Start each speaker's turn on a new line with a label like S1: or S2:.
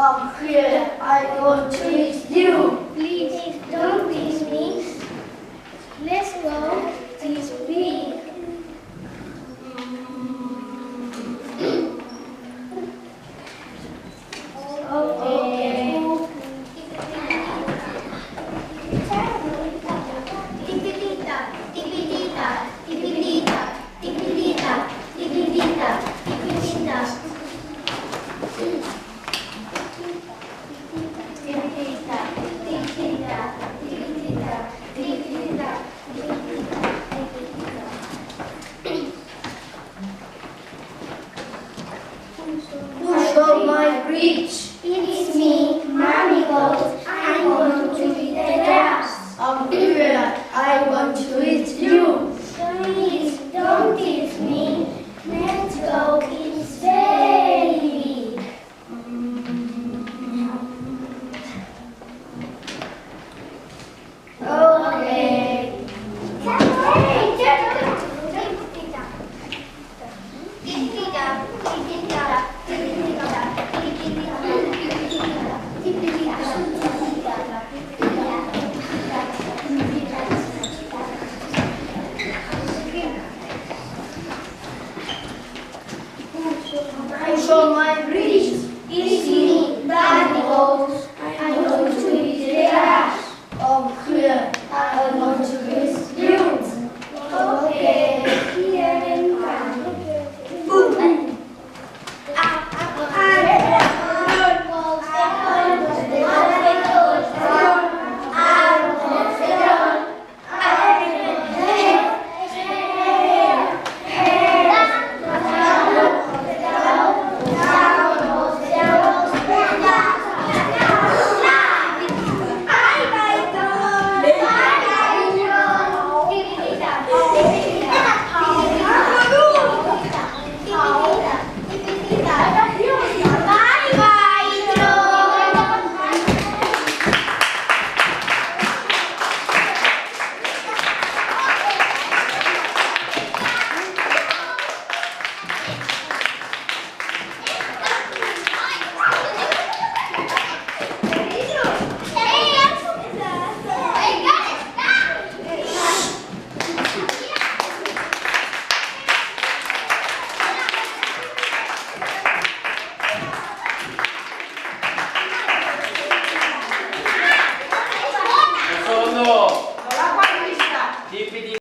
S1: Come here, I want to teach you.
S2: Please don't teach me. Let's go. Teach me. Okay. Tipitita, tipitita, tipitita, tipitita, tipitita, tipitita. Tipitita, tipitita, tipitita, tipitita, tipitita, tipitita.
S1: Push on my bridge.
S2: It's me, Mommy Goat. I want to eat the grass.
S1: Come here, I want to